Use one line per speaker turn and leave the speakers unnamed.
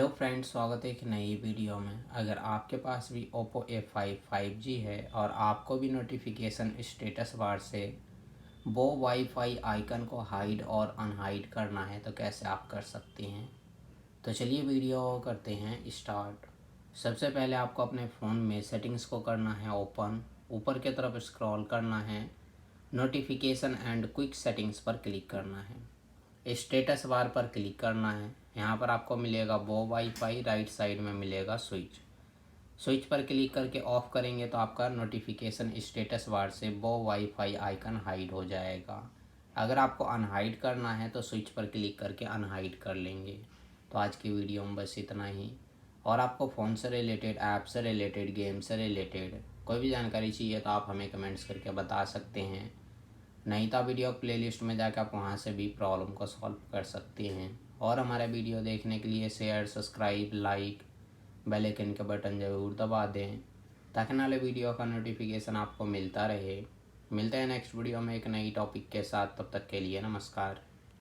Hello friends, स्वागत है एक नई वीडियो में। अगर आपके पास भी Oppo A5 5G है और आपको भी नोटिफिकेशन स्टेटस बार से वो वाईफाई आइकन को हाइड और अनहाइड करना है तो कैसे आप कर सकते हैं। तो चलिए वीडियो करते हैं स्टार्ट। सबसे पहले आपको अपने फ़ोन में सेटिंग्स को करना है ओपन। ऊपर की तरफ स्क्रॉल करना है, नोटिफिकेशन एंड क्विक सेटिंग्स पर क्लिक करना है, स्टेटस बार पर क्लिक करना है। यहाँ पर आपको मिलेगा वो वाईफाई, राइट साइड में मिलेगा स्विच पर क्लिक करके ऑफ करेंगे तो आपका नोटिफिकेशन स्टेटस बार से वो वाईफाई आइकन हाइड हो जाएगा। अगर आपको अनहाइड करना है तो स्विच पर क्लिक करके अनहाइड कर लेंगे। तो आज की वीडियो में बस इतना ही। और आपको फ़ोन से रिलेटेड, ऐप से रिलेटेड, गेम से रिलेटेड कोई भी जानकारी चाहिए तो आप हमें कमेंट्स करके बता सकते हैं। नहीं तो वीडियो प्लेलिस्ट में जाकर आप वहाँ से भी प्रॉब्लम को सॉल्व कर सकते हैं। और हमारा वीडियो देखने के लिए share, subscribe, like, bell icon के बटन ज़रूर दबा दें ताकि नाले वीडियो का नोटिफिकेशन आपको मिलता रहे। मिलते हैं नेक्स्ट वीडियो में एक नई टॉपिक के साथ। तब तक के लिए नमस्कार।